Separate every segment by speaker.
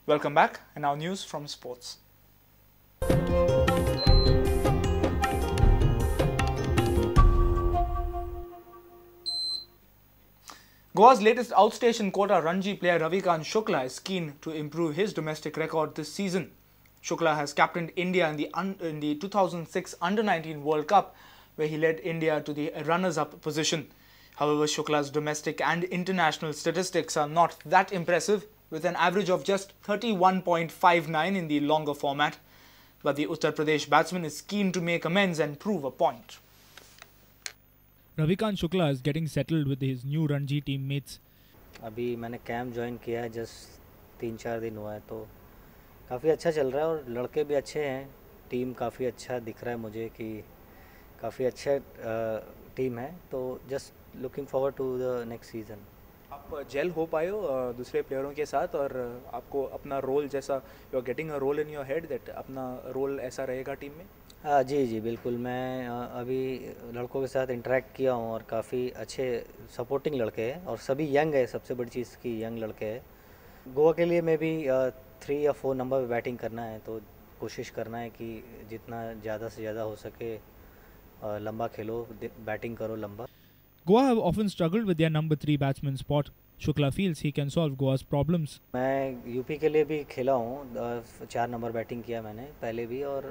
Speaker 1: Welcome back, and now news from sports. Goa's latest outstation quota Ranji player Ravikant Shukla is keen to improve his domestic record this season. Shukla has captained India in the 2006 Under-19 World Cup, where he led India to the runners-up position. However, Shukla's domestic and international statistics are not that impressive, with an average of just 31.59 in the longer format. But the Uttar Pradesh batsman is keen to make amends and prove a point.
Speaker 2: Ravikant Shukla is getting settled with his new Ranji teammates.
Speaker 3: अभी मैंने camp join किया है, just 3-4 दिन हुआ है, तो काफ़ी अच्छा चल रहा है और लड़के भी अच्छे हैं. टीम काफ़ी अच्छा दिख रहा है मुझे कि काफ़ी अच्छा टीम है, तो just looking forward to the next season.
Speaker 1: आप जेल हो पाए हो दूसरे प्लेयरों के साथ, और आपको अपना रोल जैसा you are getting a role in your head that अपना रोल ऐसा रहेगा टीम में?
Speaker 3: जी बिल्कुल. मैं अभी लड़कों के साथ इंटरेक्ट किया हूँ और काफ़ी अच्छे सपोर्टिंग लड़के हैं और सभी यंग है. सबसे बड़ी चीज़ की यंग लड़के हैं. गोवा के लिए मैं भी 3 या 4 नंबर पे बैटिंग करना है, तो कोशिश करना है कि जितना ज़्यादा से ज़्यादा हो सके लंबा खेलो, बैटिंग करो लंबा.
Speaker 2: Goa have often struggled with their number 3 batsman spot. Shukla feels he can solve Goa's problems.
Speaker 3: मैं यूपी के लिए भी खेला हूँ, 4 नंबर बैटिंग किया मैंने पहले भी, और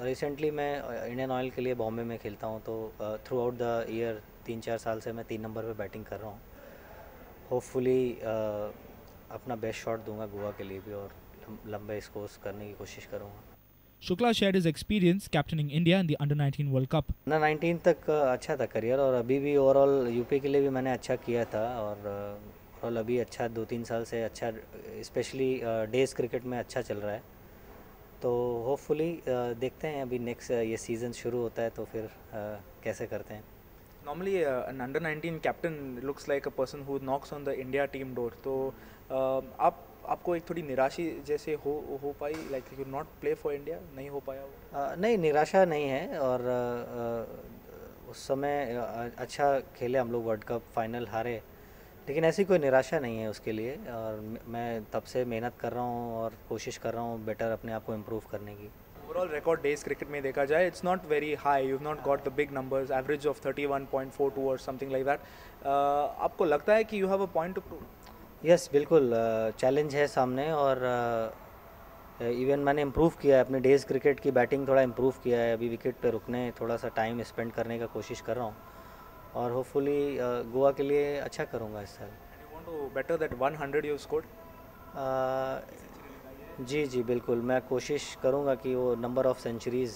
Speaker 3: रिसेंटली मैं इंडियन ऑयल के लिए बॉम्बे में खेलता हूँ, तो थ्रू आउट द ईयर 3-4 साल से मैं 3 नंबर पे बैटिंग कर रहा हूँ. होपफुली अपना बेस्ट शॉट दूंगा गोवा के लिए भी और लंबे स्कोर्स करने की कोशिश करूँगा.
Speaker 2: Shukla shared his experience captaining India in the Under-19 World Cup.
Speaker 3: Under 19 तक अच्छा था करियर, और अभी भी ओवरऑल यूपी के लिए भी मैंने अच्छा किया था, और ओवरऑल अभी अच्छा 2-3 साल से अच्छा, स्पेशली डेज क्रिकेट में अच्छा चल रहा है. तो होपफुली देखते हैं, अभी नेक्स्ट ये सीज़न शुरू होता है तो फिर कैसे करते हैं.
Speaker 1: Normally, an under-19 captain looks like a person who knocks on the India team door. तो आपको एक थोड़ी निराशा जैसे हो पाई, like you not play for India, नहीं हो पाया वो?
Speaker 3: नहीं, निराशा नहीं है, और उस समय अच्छा खेले हम लोग, वर्ल्ड कप फाइनल हारे, लेकिन ऐसी कोई निराशा नहीं है उसके लिए. और मैं तब से मेहनत कर रहा हूँ और कोशिश कर रहा हूँ बेटर अपने आप को इम्प्रूव करने की.
Speaker 1: ओवरऑल रिकॉर्ड डेज क्रिकेट में देखा जाए, it's not very high. You have not got the big numbers, average of 31.42 और समथिंग लाइक दैट. आपको लगता है कि you have a point two prove?
Speaker 3: Yes बिल्कुल, चैलेंज है सामने, और इवन मैंने इम्प्रूव किया है अपने डेज क्रिकेट की बैटिंग, थोड़ा इम्प्रूव किया है. अभी विकेट पे रुकने थोड़ा सा टाइम स्पेंड करने का कोशिश कर रहा हूँ, और होपफुली गोवा के लिए अच्छा करूँगा इस साल.
Speaker 1: You want to better that 100 you scored?
Speaker 3: जी बिल्कुल, मैं कोशिश करूँगा कि वो नंबर ऑफ सेंचुरीज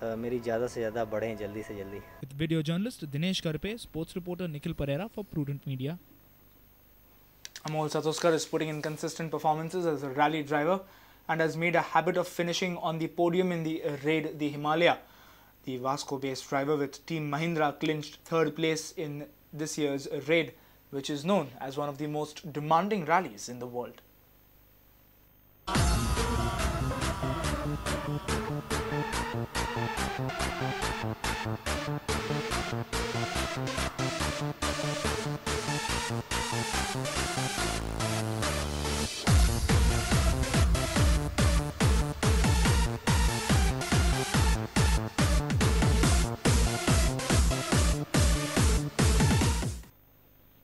Speaker 3: मेरी ज़्यादा से ज़्यादा बढ़ें जल्दी से जल्दी.
Speaker 2: With video journalist Dinesh Karpe, sports reporter Nikhil Pereira for Prudent Media.
Speaker 1: Amol Satoskar is putting in consistent performances as a rally driver and has made a habit of finishing on the podium in the raid the Himalaya. The Vasco-based driver with Team Mahindra clinched 3rd place in this year's raid, which is known as one of the most demanding rallies in the world.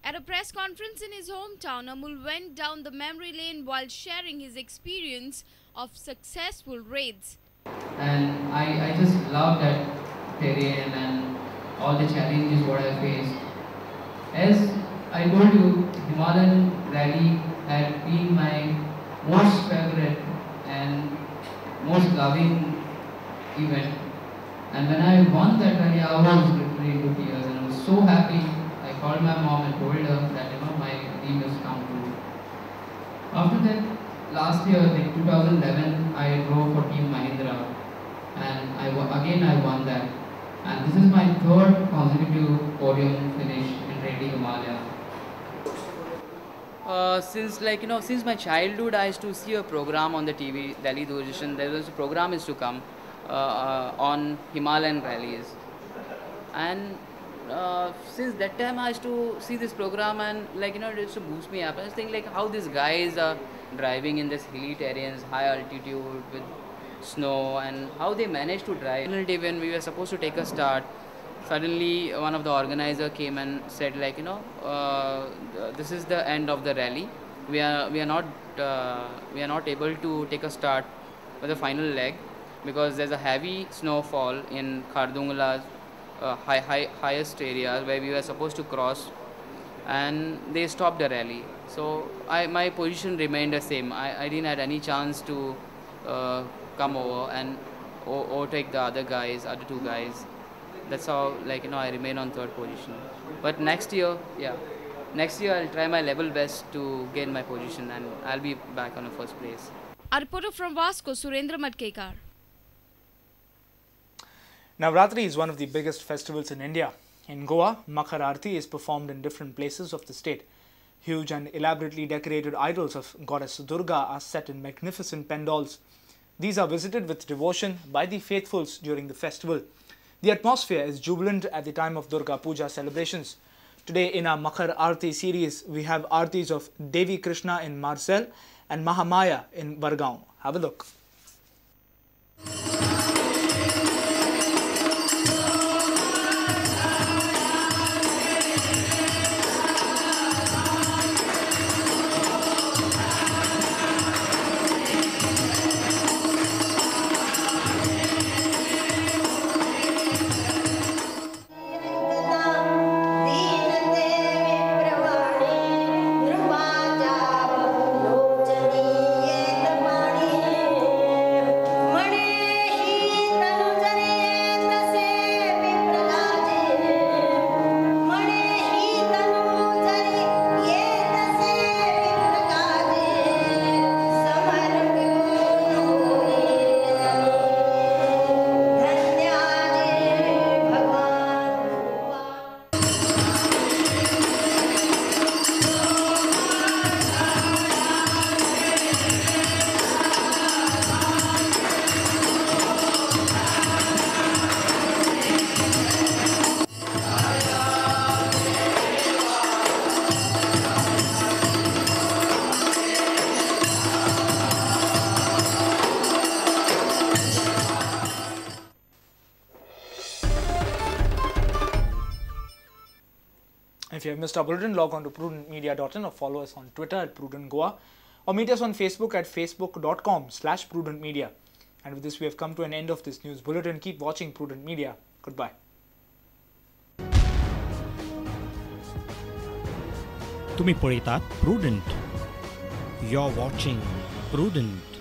Speaker 4: At a press conference in his hometown, Amul went down the memory lane while sharing his experience of successful raids.
Speaker 5: And I just love that terrain and all the challenges what I faced. As I told you, Himalayan rally had been my most favorite and most loving event. And when I won that rally, I was literally into tears, and I was so happy. I called my mom and told her that my dream has come true. After that, last year, in 2011, I drove for Team Mahindra, and I won that. And this is my 3rd consecutive podium finish in Rally Himalaya.
Speaker 6: Since my childhood, I used to see a program on the TV, Delhi Doordarshan. There was a program is to come on Himalayan rallies, and since that time I used to see this program and like it used to boost me up. I was thinking like how these guys are driving in this hilly terrains, high altitude with snow, and how they managed to drive. Finally, when we were supposed to take a start, suddenly one of the organizer came and said like this is the end of the rally. We are not able to take a start for the final leg because there's a heavy snowfall in Khardungla's highest areas where we were supposed to cross, and they stopped the rally. So my position remained the same. I didn't have any chance to come over and overtake the other two guys. That's how I remain on third position. But next year I'll try my level best to gain my position and I'll be back on the first place.
Speaker 4: A reporter from Vasco, Surendra Madkekar.
Speaker 1: Navratri is one of the biggest festivals in India. In Goa, Makhar Aarti is performed in different places of the state. Huge and elaborately decorated idols of goddess Durga are set in magnificent pandals. These are visited with devotion by the faithfuls during the festival. The atmosphere is jubilant at the time of Durga Puja celebrations. Today in our Makhar Aarti series, we have Aartis of Devi Krishna in Marcel and Mahamaya in Bargaon. Have a look. If you have missed our bulletin, log on to prudentmedia.in or follow us on Twitter at Prudent Goa or meet us on Facebook at facebook.com/prudentmedia. And with this, we have come to an end of this news bulletin. Keep watching Prudent Media. Goodbye.
Speaker 7: तुम्ही पळयतात Prudent. You're watching Prudent.